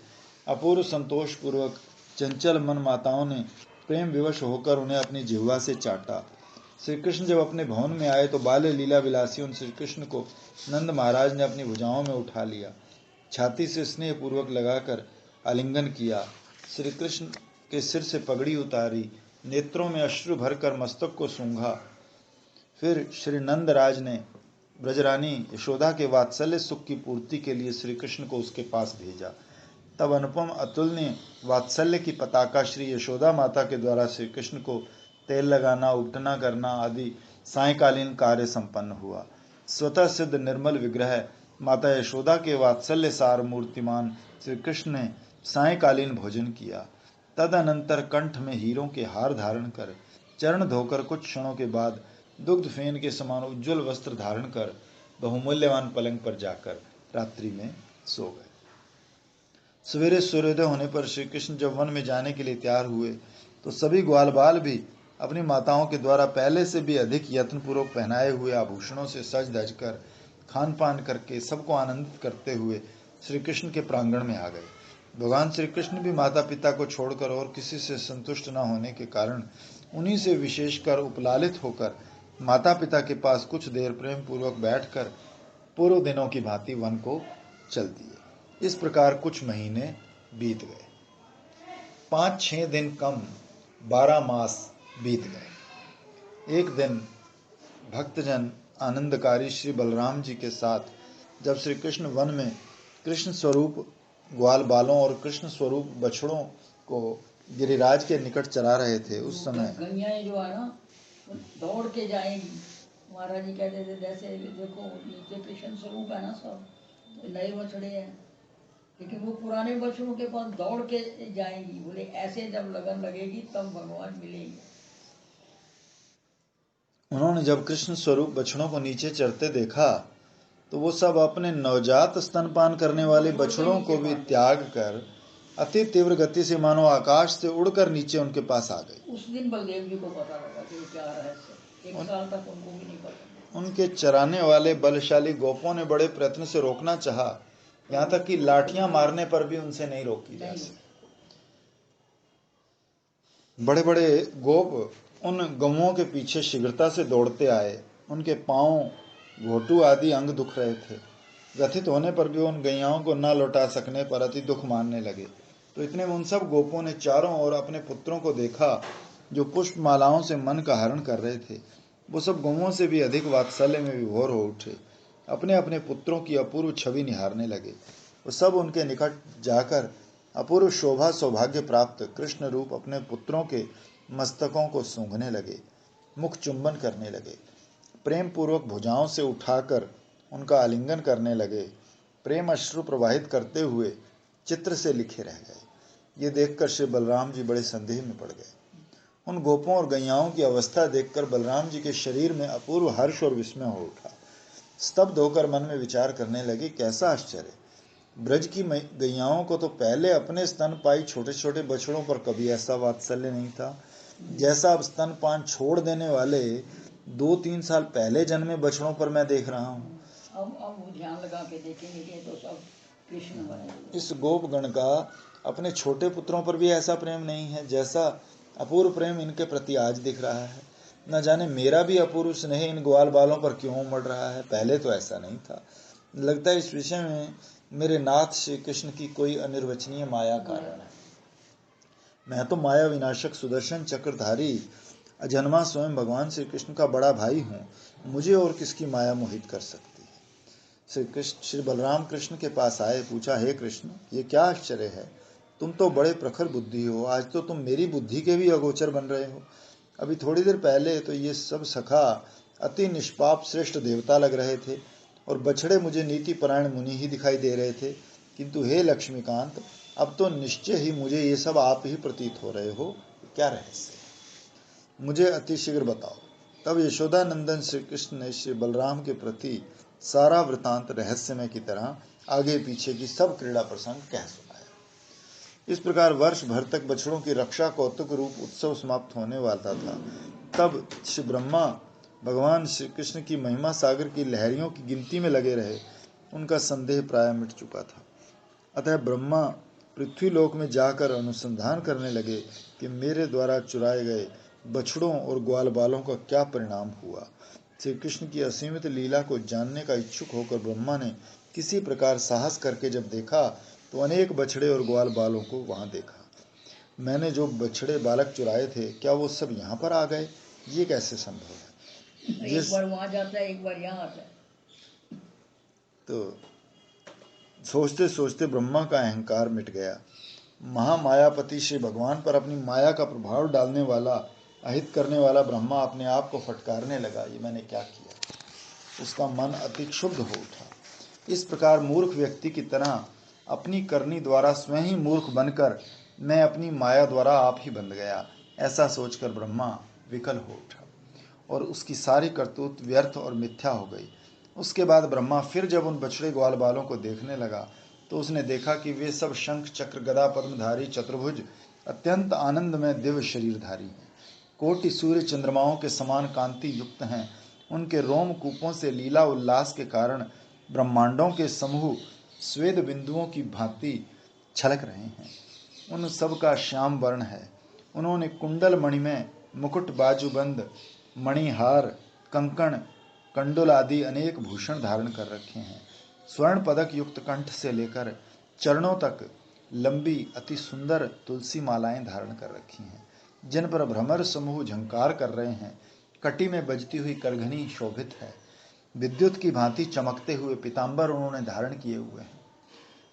अपूर्व संतोष पूर्वक चंचल मन माताओं ने प्रेम विवश होकर उन्हें अपनी जिह्वा से चाटा। श्री कृष्ण जब अपने भवन में आए तो बाल्य लीला विलासी उन श्री कृष्ण को नंद महाराज ने अपनी भुजाओं में उठा लिया, छाती से स्नेह पूर्वक लगाकर आलिंगन किया। श्री कृष्ण के सिर से पगड़ी उतारी, नेत्रों में अश्रु भरकर मस्तक को सूंघा। फिर श्री नंद राज ने ब्रजरानी यशोदा के वात्सल्य सुख की पूर्ति के लिए श्री कृष्ण को उसके पास भेजा। तब अनुपम अतुलनीय वात्सल्य की पताका श्री यशोदा माता के द्वारा श्री कृष्ण को तेल लगाना, उपटना करना आदि सायंकालीन कार्य संपन्न हुआ। स्वतः सिद्ध निर्मल विग्रह माता यशोदा के वात्सल्य सार मूर्तिमान श्री कृष्ण ने सायंकालीन भोजन किया। तदनंतर कंठ में हीरों के हार धारण कर, चरण धोकर कुछ क्षणों के बाद दुग्ध फेन के समान उज्ज्वल वस्त्र धारण कर बहुमूल्यवान पलंग पर जाकर रात्रि में सो गए। सवेरे सूर्योदय होने पर श्री कृष्ण जब वन में जाने के लिए तैयार हुए तो सभी ग्वाल बाल भी अपनी माताओं के द्वारा पहले से भी अधिक यत्नपूर्वक पहनाए हुए आभूषणों से सज धज कर खान पान करके सबको आनंदित करते हुए श्री कृष्ण के प्रांगण में आ गए। भगवान श्री कृष्ण भी माता पिता को छोड़कर और किसी से संतुष्ट न होने के कारण उन्हीं से विशेषकर उपलालित होकर माता पिता के पास कुछ देर प्रेम पूर्वक बैठकर पूर्व दिनों की भांति वन को चल दिए। इस प्रकार कुछ महीने बीत गए। 5-6 दिन कम 12 मास बीत गए। एक दिन भक्तजन आनंदकारी श्री बलराम जी के साथ जब श्री कृष्ण वन में कृष्ण स्वरूप ग्वाल बालों और कृष्ण स्वरूप बछड़ों को गिरिराज के निकट चरा रहे थे, उस समय गैयाएं जो है ना दौड़ के जाएंगी। महाराज जी कहते थे जैसे देखो नीचे कृष्ण स्वरूप है ना, सब तो नए बछड़े हैं, लेकिन वो पुराने बछड़ों के पास दौड़ के जाएंगी। बोले ऐसे जब लगन लगेगी तब भगवान मिलेंगे। उन्होंने जब कृष्ण स्वरूप बछड़ों को नीचे चरते देखा तो वो सब अपने नवजात स्तनपान करने वाले बछड़ों को भी त्याग कर अति तीव्र गति से मानो आकाश से उड़कर नीचे उनके पास आ गए। उस दिन बलदेव जी को पता लगा कि क्या रहस्य, एक साल तक उनको भी नहीं पता। उनके चराने वाले बलशाली गोपों ने बड़े प्रयत्न से रोकना चाहा, यहाँ तक कि लाठियां मारने पर भी उनसे नहीं रोकी जा सकी। बड़े बड़े गोप उन गौओं के पीछे शीघ्रता से दौड़ते आए। उनके पांव घोटू आदि अंग दुख रहे थे। व्यथित होने पर भी उन गैयाओं को न लौटा सकने पर अति दुख मानने लगे। तो इतने में उन सब गोपों ने चारों ओर अपने पुत्रों को देखा जो पुष्प मालाओं से मन का हरण कर रहे थे। वो सब गौओं से भी अधिक वात्सल्य में विभोर हो उठे, अपने अपने पुत्रों की अपूर्व छवि निहारने लगे। वो सब उनके निकट जाकर अपूर्व शोभा सौभाग्य प्राप्त कृष्ण रूप अपने पुत्रों के मस्तकों को सूंघने लगे, मुख चुंबन करने लगे, प्रेम पूर्वक भुजाओं से उठाकर उनका आलिंगन करने लगे, प्रेम अश्रु प्रवाहित करते हुए चित्र से लिखे रह गए। ये देखकर श्री बलराम जी बड़े संदेह में पड़ गए। उन गोपों और गैयाओं की अवस्था देखकर बलराम जी के शरीर में अपूर्व हर्ष और विस्मय हो उठा। स्तब्ध होकर मन में विचार करने लगे, कैसा आश्चर्य! ब्रज की गैयाओं को तो पहले अपने स्तनपाई छोटे छोटे बछड़ों पर कभी ऐसा वात्सल्य नहीं था जैसा अब स्तनपान छोड़ देने वाले 2-3 साल पहले जन्मे बछड़ों पर मैं देख रहा हूँ। अब वो ध्यान लगा के देखेंगे कि तो सब कृष्ण बने। इस गोपगण का अपने छोटे पुत्रों पर भी ऐसा प्रेम नहीं है जैसा अपूर्व प्रेम इनके प्रति आज दिख रहा है। न जाने मेरा भी अपूर्व स्नेह इन ग्वाल बालों पर क्यों उमड़ रहा है, पहले तो ऐसा नहीं था। लगता है इस विषय में मेरे नाथ श्री कृष्ण की कोई अनिर्वचनीय माया कारण है। मैं तो माया विनाशक सुदर्शन चक्रधारी अजन्मा स्वयं भगवान श्री कृष्ण का बड़ा भाई हूँ, मुझे और किसकी माया मोहित कर सकती है। श्री बलराम कृष्ण के पास आए, पूछा, हे कृष्ण, ये क्या आश्चर्य है? तुम तो बड़े प्रखर बुद्धि हो, आज तो तुम मेरी बुद्धि के भी अगोचर बन रहे हो। अभी थोड़ी देर पहले तो ये सब सखा अति निष्पाप श्रेष्ठ देवता लग रहे थे और बछड़े मुझे नीति परायण मुनि ही दिखाई दे रहे थे, किंतु हे लक्ष्मीकांत, अब तो निश्चय ही मुझे ये सब आप ही प्रतीत हो रहे हो। क्या रहस्य है, मुझे अति शीघ्र बताओ। तब यशोदानंदन श्री कृष्ण ने श्री बलराम के प्रति सारा वृतांत रहस्यमय की तरह आगे पीछे की सब क्रीड़ा प्रसंग कह सुनाया। इस प्रकार वर्ष भर तक बछड़ों की रक्षा कौतुक रूप उत्सव समाप्त होने वाला था। तब श्री ब्रह्मा भगवान श्री कृष्ण की महिमा सागर की लहरियों की गिनती में लगे रहे। उनका संदेह प्राय मिट चुका था। अतः ब्रह्मा पृथ्वीलोक में जाकर अनुसंधान करने लगे कि मेरे द्वारा चुराए गए बछड़ों और ग्वाल बालों का क्या परिणाम हुआ। श्री कृष्ण की असीमित लीला को जानने का इच्छुक होकर ब्रह्मा ने किसी प्रकार साहस करके जब देखा तो अनेक बछड़े और ग्वाल बालों को वहां देखा। मैंने जो बछड़े बालक चुराए थे, क्या वो सब यहाँ पर आ गए? ये कैसे संभव है? एक बार वहां जाता है, एक बार यहाँ आता है। तो सोचते सोचते ब्रह्मा का अहंकार मिट गया। महामायापति श्री भगवान पर अपनी माया का प्रभाव डालने वाला, अहित करने वाला ब्रह्मा अपने आप को फटकारने लगा, ये मैंने क्या किया? उसका मन अति क्षुब्ध हो उठा। इस प्रकार मूर्ख व्यक्ति की तरह अपनी करनी द्वारा स्वयं ही मूर्ख बनकर मैं अपनी माया द्वारा आप ही बंध गया, ऐसा सोचकर ब्रह्मा विकल हो उठा और उसकी सारी करतूत व्यर्थ और मिथ्या हो गई। उसके बाद ब्रह्मा फिर जब उन बछड़े ग्वाल बालों को देखने लगा तो उसने देखा कि वे सब शंख चक्र गदा पद्मधारी चतुर्भुज अत्यंत आनंदमय दिव्य शरीरधारी हैं, कोटि सूर्य चंद्रमाओं के समान कांति युक्त हैं। उनके रोम कूपों से लीला उल्लास के कारण ब्रह्मांडों के समूह स्वेद बिंदुओं की भांति छलक रहे हैं। उन सब का श्याम वर्ण है। उन्होंने कुंडल मणिमय मुकुट, बाजूबंद, मणिहार, कंकण, कंडुल आदि अनेक भूषण धारण कर रखे हैं। स्वर्ण पदक युक्त कंठ से लेकर चरणों तक लंबी अति सुंदर तुलसी मालाएं धारण कर रखी हैं, जिन पर भ्रमर समूह झंकार कर रहे हैं। कटी में बजती हुई करघनी शोभित है। विद्युत की भांति चमकते हुए पीतांबर उन्होंने धारण किए हुए हैं।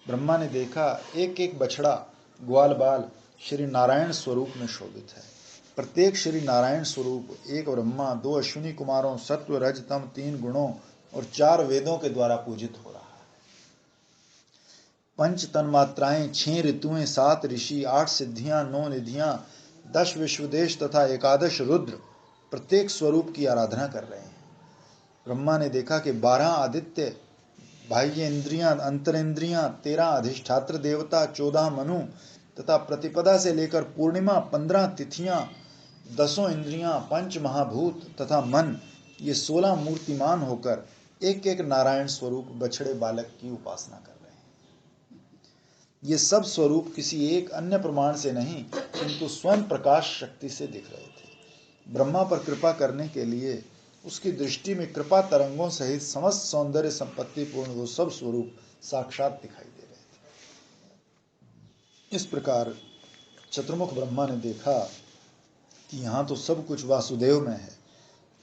ब्रह्मा ने देखा एक एक बछड़ा ग्वाल बाल श्री नारायण स्वरूप में शोभित है। प्रत्येक श्री नारायण स्वरूप एक ब्रह्मा, 2 अश्विनी कुमारों, सत्व रज तम 3 गुणों और 4 वेदों के द्वारा पूजित हो रहा है। 5 तन्मात्राएं, 6 ऋतुएं, 7 ऋषि, 8 सिद्धियां, 9 निधियां, 10 विश्वदेश तथा 11 रुद्र प्रत्येक स्वरूप की आराधना कर रहे हैं। ब्रह्मा ने देखा कि 12 आदित्य, बाह्य इंद्रियां, अंतरेंद्रियां, 13 अधिष्ठात्र देवता, 14 मनु तथा प्रतिपदा से लेकर पूर्णिमा 15 तिथियां, 10 इंद्रियां, 5 महाभूत तथा मन, ये 16 मूर्तिमान होकर एक एक नारायण स्वरूप बछड़े बालक की उपासना कर रहे हैं। ये सब स्वरूप किसी एक अन्य प्रमाण से नहीं किंतु स्वयं प्रकाश शक्ति से दिख रहे थे। ब्रह्मा पर कृपा करने के लिए उसकी दृष्टि में कृपा तरंगों सहित समस्त सौंदर्य संपत्ति पूर्ण वो सब स्वरूप साक्षात दिखाई दे रहे थे। इस प्रकार चतुर्मुख ब्रह्मा ने देखा कि यहाँ तो सब कुछ वासुदेव में है।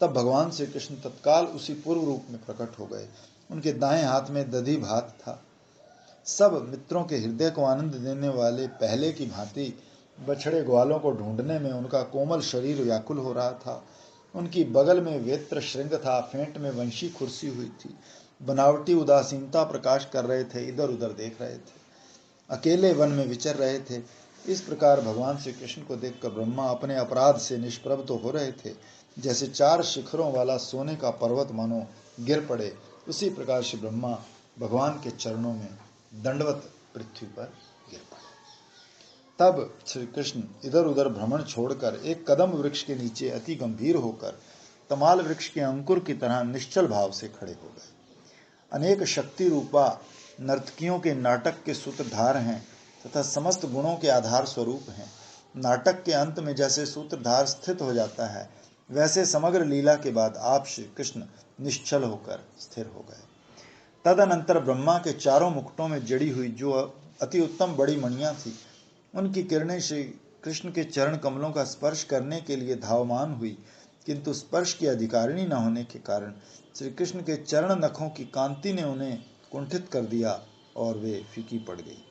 तब भगवान श्री कृष्ण तत्काल उसी पूर्व रूप में प्रकट हो गए। उनके दाएं हाथ में दधी भात था। सब मित्रों के हृदय को आनंद देने वाले पहले की भांति बछड़े ग्वालों को ढूंढने में उनका कोमल शरीर व्याकुल हो रहा था। उनकी बगल में वेत्र श्रृंग था, फेंट में वंशी कुर्सी हुई थी। बनावटी उदासीनता प्रकाश कर रहे थे, इधर उधर देख रहे थे, अकेले वन में विचर रहे थे। इस प्रकार भगवान श्री कृष्ण को देखकर ब्रह्मा अपने अपराध से निष्प्रभ तो हो रहे थे, जैसे 4 शिखरों वाला सोने का पर्वत मानो गिर पड़े, उसी प्रकार से ब्रह्मा भगवान के चरणों में दंडवत पृथ्वी पर गिर पड़े। तब श्री कृष्ण इधर उधर भ्रमण छोड़कर एक कदम वृक्ष के नीचे अति गंभीर होकर तमाल वृक्ष के अंकुर की तरह निश्चल भाव से खड़े हो गए। अनेक शक्ति रूपा नर्तकियों के नाटक के सूत्रधार हैं तथा समस्त गुणों के आधार स्वरूप हैं। नाटक के अंत में जैसे सूत्रधार स्थित हो जाता है, वैसे समग्र लीला के बाद आप श्री कृष्ण निश्चल होकर स्थिर हो गए। तदनंतर ब्रह्मा के चारों मुकुटों में जड़ी हुई जो अति उत्तम बड़ी मणियां थी, उनकी किरणें श्री कृष्ण के चरण कमलों का स्पर्श करने के लिए धावमान हुई, किंतु स्पर्श की अधिकारिणी न होने के कारण श्री कृष्ण के चरण नखों की कांति ने उन्हें कुंठित कर दिया और वे फीकी पड़ गई।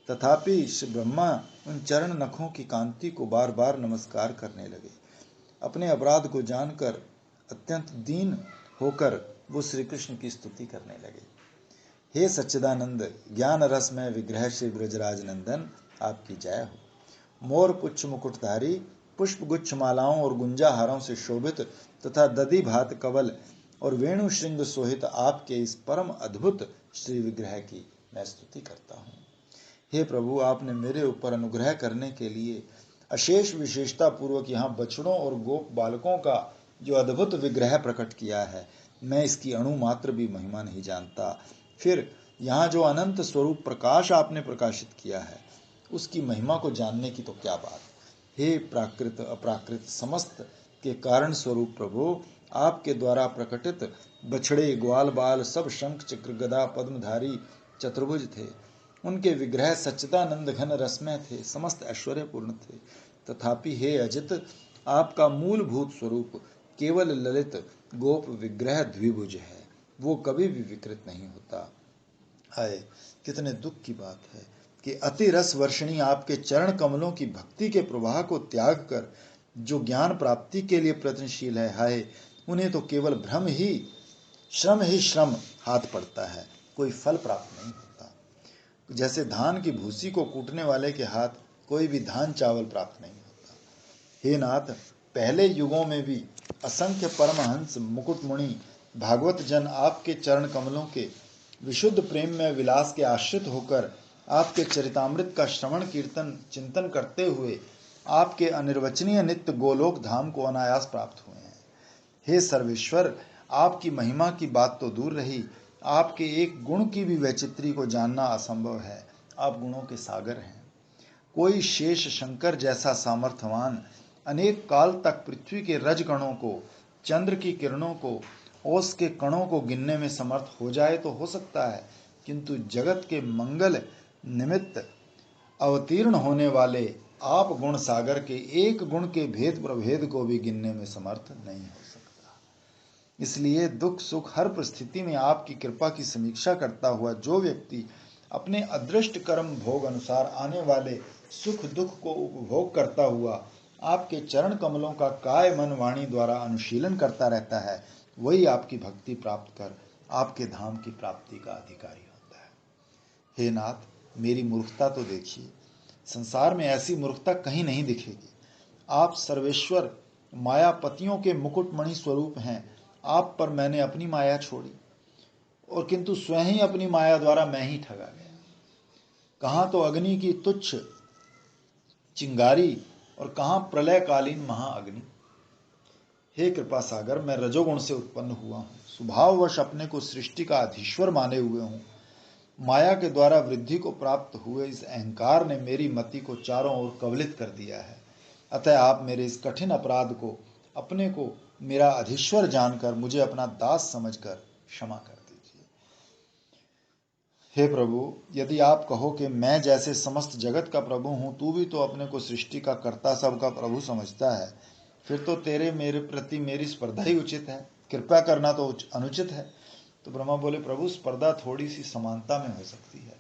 तथापि श्री ब्रह्मा उन चरण नखों की कांति को बार बार नमस्कार करने लगे। अपने अपराध को जानकर अत्यंत दीन होकर वो श्री कृष्ण की स्तुति करने लगे। हे सच्चिदानंद ज्ञान रस में विग्रह श्री ब्रजराज नंदन, आपकी जय हो। मोर पुच्छ मुकुटधारी, पुष्प गुच्छ मालाओं और गुंजाहारों से शोभित तथा दधी भात कवल और वेणु श्रृंग सोहित आपके इस परम अद्भुत श्री विग्रह की मैं स्तुति करता हूँ। हे प्रभु, आपने मेरे ऊपर अनुग्रह करने के लिए अशेष विशेषता पूर्वक यहाँ बछड़ों और गोप बालकों का जो अद्भुत विग्रह प्रकट किया है, मैं इसकी अणु मात्र भी महिमा नहीं जानता। फिर यहाँ जो अनंत स्वरूप प्रकाश आपने प्रकाशित किया है, उसकी महिमा को जानने की तो क्या बात। हे प्राकृत अप्राकृत समस्त के कारण स्वरूप प्रभु, आपके द्वारा प्रकटित बछड़े ग्वाल बाल सब शंख चक्र गदा पद्मधारी चतुर्भुज थे। उनके विग्रह सच्चिदानंद घन रसमय थे, समस्त ऐश्वर्यपूर्ण थे। तथापि हे अजित, आपका मूलभूत स्वरूप केवल ललित गोप विग्रह द्विभुज है, वो कभी भी विकृत नहीं होता। हाय, कितने दुख की बात है कि अति रस वर्षणी आपके चरण कमलों की भक्ति के प्रवाह को त्याग कर जो ज्ञान प्राप्ति के लिए प्रयत्नशील है, हाय, उन्हें तो केवल भ्रम ही श्रम हाथ पड़ता है, कोई फल प्राप्त नहीं होता। जैसे धान की भूसी को कूटने वाले के हाथ कोई भी धान चावल प्राप्त नहीं होता। हे नाथ, पहले युगों में भी असंख्य परमहंस मुकुटमुनि भागवत जन आपके चरण कमलों के विशुद्ध प्रेम में विलास के आश्रित होकर आपके चरितामृत का श्रवण कीर्तन चिंतन करते हुए आपके अनिर्वचनीय नित्य गोलोक धाम को अनायास प्राप्त हुए हैं। हे सर्वेश्वर, आपकी महिमा की बात तो दूर रही, आपके एक गुण की भी वैचित्री को जानना असंभव है। आप गुणों के सागर हैं। कोई शेष शंकर जैसा सामर्थ्यवान अनेक काल तक पृथ्वी के रज कणों को, चंद्र की किरणों को, ओस के कणों को गिनने में समर्थ हो जाए तो हो सकता है, किंतु जगत के मंगल निमित्त अवतीर्ण होने वाले आप गुण सागर के एक गुण के भेद प्रभेद को भी गिनने में समर्थ नहीं हो सकता। इसलिए दुख सुख हर परिस्थिति में आपकी कृपा की समीक्षा करता हुआ जो व्यक्ति अपने अदृष्ट कर्म भोग अनुसार आने वाले सुख दुख को उपभोग करता हुआ आपके चरण कमलों का काय मन वाणी द्वारा अनुशीलन करता रहता है, वही आपकी भक्ति प्राप्त कर आपके धाम की प्राप्ति का अधिकारी होता है। हे नाथ, मेरी मूर्खता तो देखिए, संसार में ऐसी मूर्खता कहीं नहीं दिखेगी। आप सर्वेश्वर मायापतियों के मुकुटमणि स्वरूप हैं। आप पर मैंने अपनी माया छोड़ी और किंतु स्वयं ही अपनी माया द्वारा मैं ही ठगा गया। कहाँ तो अग्नि की तुच्छ चिंगारी और कहाँ प्रलयकालीन महाअग्नि। हे कृपा सागर, मैं रजोगुण से उत्पन्न हुआ हूँ, स्वभाववश अपने को सृष्टि का अधीश्वर माने हुए हूँ। माया के द्वारा वृद्धि को प्राप्त हुए इस अहंकार ने मेरी मति को चारों ओर कवलित कर दिया है। अतः आप मेरे इस कठिन अपराध को अपने को मेरा अधीश्वर जानकर मुझे अपना दास समझकर क्षमा कर दीजिए। हे प्रभु, यदि आप कहो कि मैं जैसे समस्त जगत का प्रभु हूँ, तू भी तो अपने को सृष्टि का कर्ता सबका प्रभु समझता है, फिर तो तेरे मेरे प्रति मेरी स्पर्धा ही उचित है, कृपा करना तो अनुचित है। तो ब्रह्मा बोले, प्रभु स्पर्धा थोड़ी सी समानता में हो सकती है,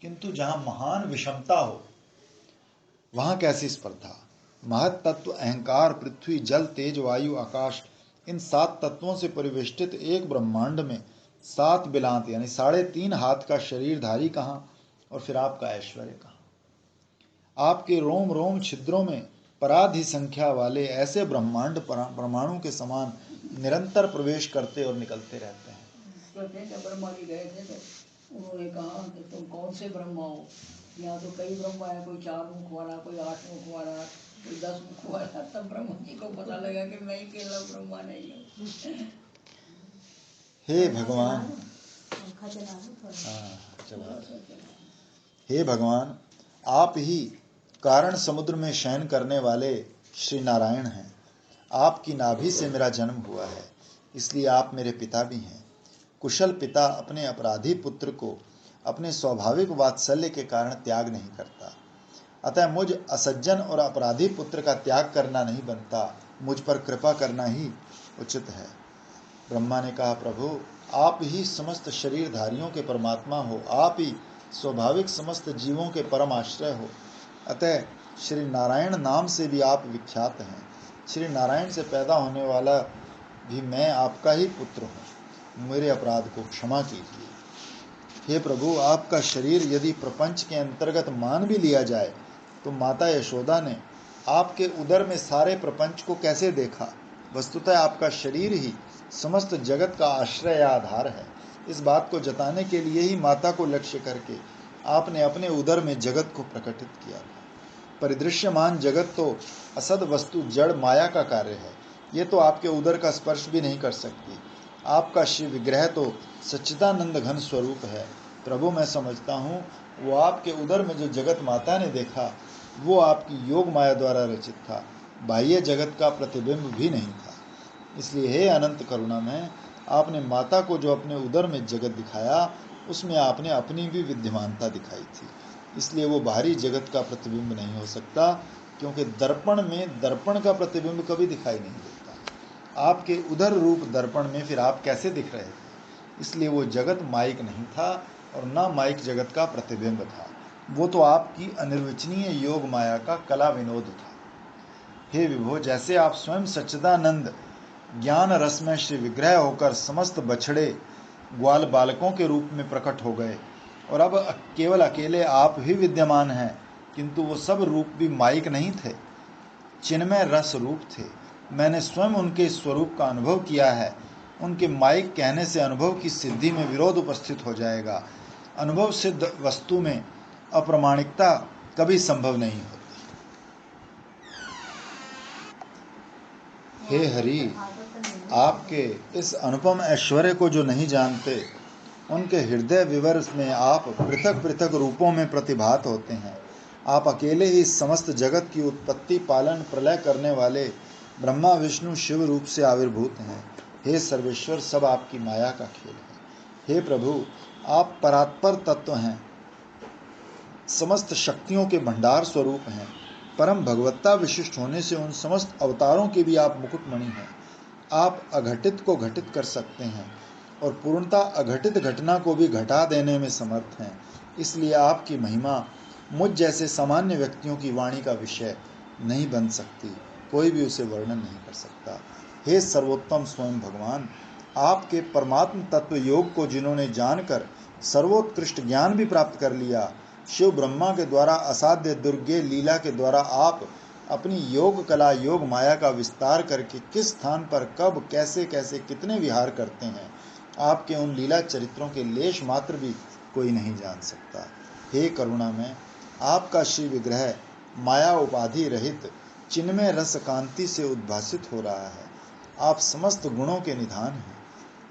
किंतु जहाँ महान विषमता हो वहाँ कैसी स्पर्धा। महत तत्व अहंकार, पृथ्वी, जल, तेज, वायु, आकाश, इन 7 तत्वों से परिवेष्टित एक ब्रह्मांड में 7 बिलांत यानी 3.5 हाथ का शरीरधारी कहाँ, और फिर आपका ऐश्वर्य कहाँ। आपके रोम रोम छिद्रों में पराधि संख्या वाले ऐसे ब्रह्मांड परमाणु के समान निरंतर प्रवेश करते और निकलते रहते हैं। जब ब्रह्मा जी गए थे तो उन्होंने कहा कि तुम कौन से ब्रह्मा हो, यहाँ तो कई ब्रह्मा है, कोई 4 मुख वाला, कोई 8 मुख वाला, कोई 10 मुख वाला। तब ब्रह्मा जी को पता लगा कि मैं ही केवल ब्रह्मा नहीं हूँ। हे भगवान, हे भगवान, आप ही कारण समुद्र में शयन करने वाले श्री नारायण हैं। आपकी नाभि से मेरा जन्म हुआ है, इसलिए आप मेरे पिता भी हैं। कुशल पिता अपने अपराधी पुत्र को अपने स्वाभाविक वात्सल्य के कारण त्याग नहीं करता, अतः मुझ असज्जन और अपराधी पुत्र का त्याग करना नहीं बनता, मुझ पर कृपा करना ही उचित है। ब्रह्मा ने कहा, प्रभु आप ही समस्त शरीरधारियों के परमात्मा हो, आप ही स्वाभाविक समस्त जीवों के परम आश्रय हो, अतः श्री नारायण नाम से भी आप विख्यात हैं। श्री नारायण से पैदा होने वाला भी मैं आपका ही पुत्र हूँ, मेरे अपराध को क्षमा कीजिए। हे प्रभु, आपका शरीर यदि प्रपंच के अंतर्गत मान भी लिया जाए तो माता यशोदा ने आपके उदर में सारे प्रपंच को कैसे देखा। वस्तुतः आपका शरीर ही समस्त जगत का आश्रय या आधार है। इस बात को जताने के लिए ही माता को लक्ष्य करके आपने अपने उदर में जगत को प्रकटित किया था। परिदृश्यमान जगत तो असद वस्तु जड़ माया का कार्य है, ये तो आपके उदर का स्पर्श भी नहीं कर सकती। आपका शिव विग्रह तो सच्चिदानंद घन स्वरूप है। प्रभु, मैं समझता हूँ वो आपके उदर में जो जगत माता ने देखा वो आपकी योग माया द्वारा रचित था, बाह्य जगत का प्रतिबिंब भी नहीं था। इसलिए हे अनंत करुणामय, आपने माता को जो अपने उदर में जगत दिखाया उसमें आपने अपनी भी विद्यमानता दिखाई थी, इसलिए वो बाहरी जगत का प्रतिबिंब नहीं हो सकता, क्योंकि दर्पण में दर्पण का प्रतिबिंब कभी दिखाई नहीं देता। आपके उदर रूप दर्पण में फिर आप कैसे दिख रहे थे, इसलिए वो जगत माइक नहीं था और न माइक जगत का प्रतिबिंब था, वो तो आपकी अनिर्वचनीय योग माया का कला विनोद था। हे विभो, जैसे आप स्वयं सच्चिदानंद ज्ञान रस में श्री विग्रह होकर समस्त बछड़े ग्वाल बालकों के रूप में प्रकट हो गए और अब केवल अकेले आप ही विद्यमान हैं, किंतु वो सब रूप भी माइक नहीं थे, चिन्मय रस रूप थे। मैंने स्वयं उनके स्वरूप का अनुभव किया है। उनके माइक कहने से अनुभव की सिद्धि में विरोध उपस्थित हो जाएगा। अनुभव सिद्ध वस्तु में अप्रामाणिकता कभी संभव नहीं होती। हे हरि, आपके इस अनुपम ऐश्वर्य को जो नहीं जानते, उनके हृदय विवर में आप पृथक पृथक रूपों में प्रतिभात होते हैं। आप अकेले ही समस्त जगत की उत्पत्ति, पालन, प्रलय करने वाले ब्रह्मा विष्णु शिव रूप से आविर्भूत हैं। हे सर्वेश्वर, सब आपकी माया का खेल है। हे प्रभु, आप परात्पर तत्व हैं, समस्त शक्तियों के भंडार स्वरूप हैं। परम भगवत्ता विशिष्ट होने से उन समस्त अवतारों के भी आप मुकुटमणि हैं। आप अघटित को घटित कर सकते हैं और पूर्णता अघटित घटना को भी घटा देने में समर्थ हैं। इसलिए आपकी महिमा मुझ जैसे सामान्य व्यक्तियों की वाणी का विषय नहीं बन सकती, कोई भी उसे वर्णन नहीं कर सकता। हे सर्वोत्तम स्वयं भगवान, आपके परमात्म तत्व योग को जिन्होंने जानकर सर्वोत्कृष्ट ज्ञान भी प्राप्त कर लिया, शिव ब्रह्मा के द्वारा असाध्य दुर्गे लीला के द्वारा आप अपनी योग कला योग माया का विस्तार करके किस स्थान पर कब कैसे कैसे कितने विहार करते हैं, आपके उन लीला चरित्रों के लेश मात्र भी कोई नहीं जान सकता। हे करुणामय, आपका श्री विग्रह माया उपाधि रहित चिन्मय रस कांति से उद्भासित हो रहा है। आप समस्त गुणों के निधान हैं।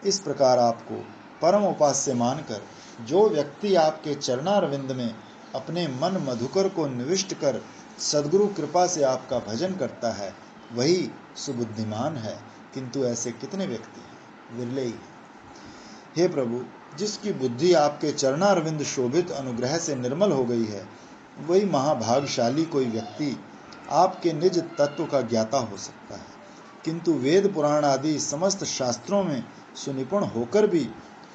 इस प्रकार आपको परम उपास्य मानकर जो व्यक्ति आपके चरणारविंद में अपने मन मधुकर को निविष्ट कर सद्गुरु कृपा से आपका भजन करता है, वही सुबुद्धिमान है। किंतु ऐसे कितने व्यक्ति हैं, विरले ही हैं। हे प्रभु, जिसकी बुद्धि आपके चरणारविंद शोभित अनुग्रह से निर्मल हो गई है, वही महाभागशाली कोई व्यक्ति आपके निज तत्व का ज्ञाता हो सकता है। किंतु वेद पुराण आदि समस्त शास्त्रों में सुनिपुण होकर भी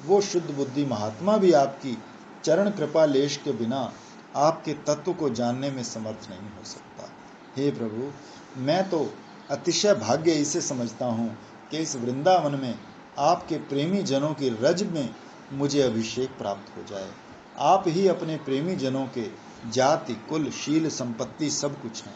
वो शुद्ध बुद्धि महात्मा भी आपकी चरण कृपा लेश के बिना आपके तत्व को जानने में समर्थ नहीं हो सकता। हे प्रभु, मैं तो अतिशय भाग्य इसे समझता हूँ कि इस वृंदावन में आपके प्रेमी जनों की रज में मुझे अभिषेक प्राप्त हो जाए। आप ही अपने प्रेमी जनों के जाति, कुल, शील, संपत्ति सब कुछ हैं।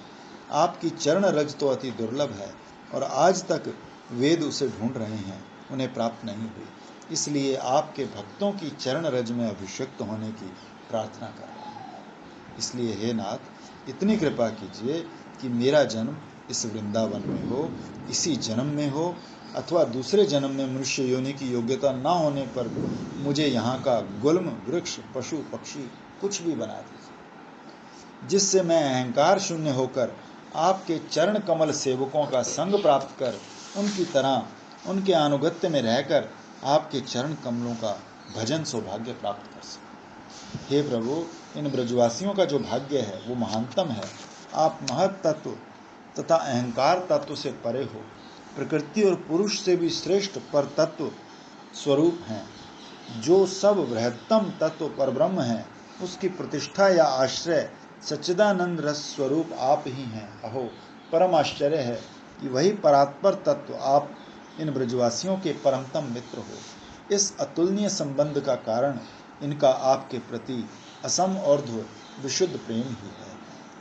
आपकी चरण रज तो अति दुर्लभ है और आज तक वेद उसे ढूंढ रहे हैं, उन्हें प्राप्त नहीं हुई। इसलिए आपके भक्तों की चरण रज में अभिषिक्त होने की प्रार्थना कर रहा हूँ। इसलिए हे नाथ, इतनी कृपा कीजिए कि मेरा जन्म इस वृंदावन में हो, इसी जन्म में हो अथवा दूसरे जन्म में मनुष्य योनि की योग्यता न होने पर मुझे यहाँ का गुल्म, वृक्ष, पशु, पक्षी कुछ भी बना दीजिए, जिससे मैं अहंकार शून्य होकर आपके चरण कमल सेवकों का संग प्राप्त कर उनकी तरह उनके अनुगत्य में रहकर आपके चरण कमलों का भजन सौभाग्य प्राप्त कर सकूं। हे प्रभु, इन ब्रजवासियों का जो भाग्य है वो महानतम है। आप महत तत्व तथा अहंकार तत्व से परे हो, प्रकृति और पुरुष से भी श्रेष्ठ पर तत्व स्वरूप हैं। जो सब बृहत्तम तत्व परब्रह्म है, उसकी प्रतिष्ठा या आश्रय सच्चिदानंद रस स्वरूप आप ही हैं। अहो, परम आश्चर्य है कि वही परात्पर तत्व आप इन ब्रजवासियों के परमतम मित्र हो। इस अतुलनीय संबंध का कारण इनका आपके प्रति असम और विशुद्ध प्रेम ही है।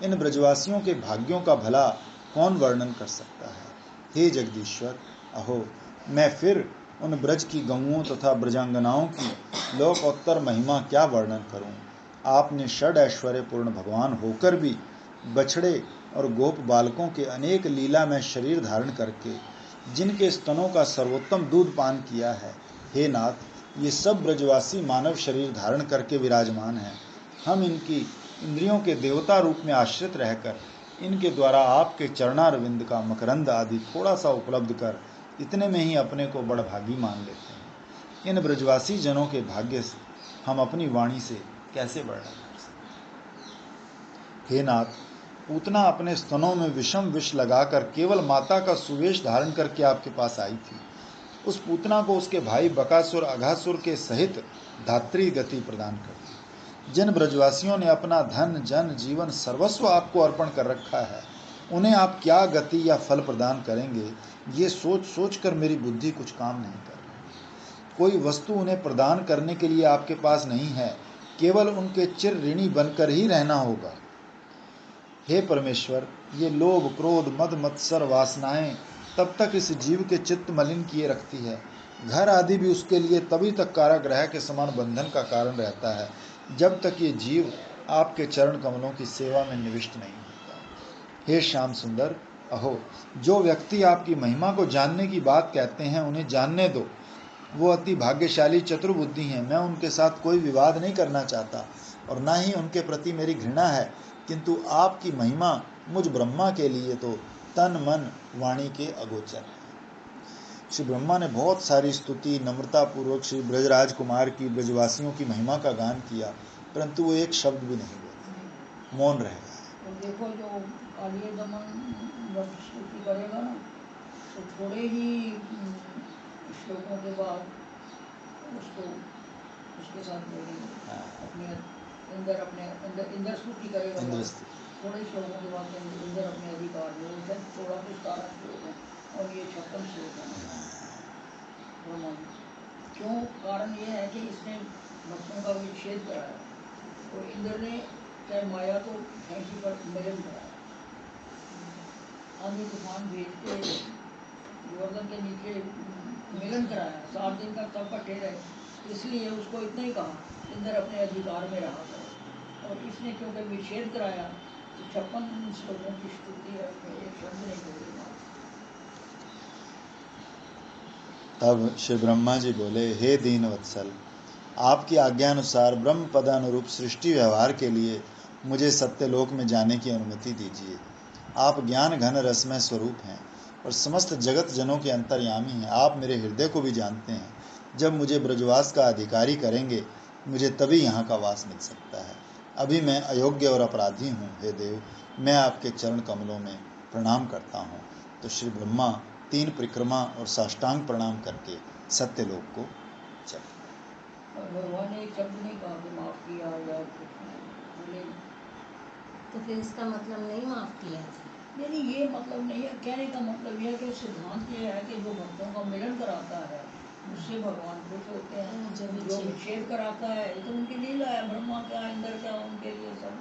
इन ब्रजवासियों के भाग्यों का भला कौन वर्णन कर सकता है। हे जगदीश्वर, अहो, मैं फिर उन ब्रज की गौओं तथा ब्रजांगनाओं की लोकोत्तर महिमा क्या वर्णन करूं। आपने षड ऐश्वर्य पूर्ण भगवान होकर भी बछड़े और गोप बालकों के अनेक लीला में शरीर धारण करके जिनके स्तनों का सर्वोत्तम दूध पान किया है, हे नाथ, ये सब ब्रजवासी मानव शरीर धारण करके विराजमान हैं। हम इनकी इंद्रियों के देवता रूप में आश्रित रहकर इनके द्वारा आपके चरणारविंद का मकरंद आदि थोड़ा सा उपलब्ध कर इतने में ही अपने को बड़भागी मान लेते हैं। इन ब्रजवासी जनों के भाग्य से हम अपनी वाणी से कैसे वर्णन कर सकते। हे नाथ, पूतना अपने स्तनों में विषम विष लगाकर केवल माता का सुवेश धारण करके आपके पास आई थी। उस पूतना को उसके भाई बकासुर अघासुर के सहित धात्री गति प्रदान कर दी। जिन ब्रजवासियों ने अपना धन, जन, जीवन सर्वस्व आपको अर्पण कर रखा है, उन्हें आप क्या गति या फल प्रदान करेंगे, ये सोच सोच कर मेरी बुद्धि कुछ काम नहीं कर रही। कोई वस्तु उन्हें प्रदान करने के लिए आपके पास नहीं है, केवल उनके चिर ऋणी बनकर ही रहना होगा। हे परमेश्वर, ये लोभ, क्रोध, मद, मत्सर वासनाएं तब तक इस जीव के चित्त मलिन किए रखती है। घर आदि भी उसके लिए तभी तक कारागृह के समान बंधन का कारण रहता है, जब तक ये जीव आपके चरण कमलों की सेवा में निविष्ट नहीं होता। हे श्याम सुंदर, अहो, जो व्यक्ति आपकी महिमा को जानने की बात कहते हैं, उन्हें जानने दो। वो अति भाग्यशाली चतुर्बुद्धि हैं। मैं उनके साथ कोई विवाद नहीं करना चाहता और ना ही उनके प्रति मेरी घृणा है, किंतु आपकी महिमा मुझ ब्रह्मा के लिए तो तन मन वाणी के अगोचर है। श्री ब्रह्मा ने बहुत सारी स्तुति नम्रता पूर्वक श्री ब्रजराज कुमार की, ब्रजवासियों की महिमा का गान किया, परंतु वो एक शब्द भी नहीं बोले, मौन रह गए। तो देखो, जो कालिय दमन जब स्तुति करेगा ना, तो थोड़े ही श्लोकों के बाद उसको उसके साथ बोलेंगे। अपने इंद्र स्तुति करेगा, थोड़े श्लोकों के बाद इंद्र अपने अधिकार में, थोड़ा कुछ 17 श्लोक है और ये 56 श्लोक है ब्रह्मा जी। क्यों? कारण ये है कि इसने भक्तों का विच्छेद कराया, तो इंद्र ने चाहे माया को फेंकी पर मिलन कराया, आंधी तूफान भेज के गोवर्धन के नीचे मिलन कराया, 7 दिन तक सब कट्ठे रहे। इसलिए उसको इतना ही कहा, इंद्र अपने अधिकार में रहा करे। और इसने क्योंकि विच्छेद कराया, तो 56 श्लोकों की स्तुति है, एक शब्द नहीं बोलेगा। तब श्री ब्रह्मा जी बोले, हे दीन वत्सल, आपकी आज्ञानुसार ब्रह्म पदानुरूप सृष्टि व्यवहार के लिए मुझे सत्यलोक में जाने की अनुमति दीजिए। आप ज्ञान घन रसमय स्वरूप हैं, और समस्त जगत जनों के अंतर्यामी हैं। आप मेरे हृदय को भी जानते हैं। जब मुझे ब्रजवास का अधिकारी करेंगे, मुझे तभी यहाँ का वास मिल सकता है। अभी मैं अयोग्य और अपराधी हूँ। हे देव, मैं आपके चरण कमलों में प्रणाम करता हूँ। तो श्री ब्रह्मा 3 परिक्रमा और साष्टांग प्रणाम करके सत्यलोक को चले। और भगवान ने एक शब्द नहीं कहा कि माफ किया या कुछ बोले। तो फिर इसका मतलब नहीं माफ किया था। नहीं, ये मतलब नहीं है। कहने का मतलब यह है कि सिद्धांत ये है कि जो भक्तों का मिलन कराता है उससे भगवान खुश होते हैं। जो विच्छेद कराता है तो उनकी लीला है। ब्रह्मा क्या, इंद्र क्या, उनके लिए सब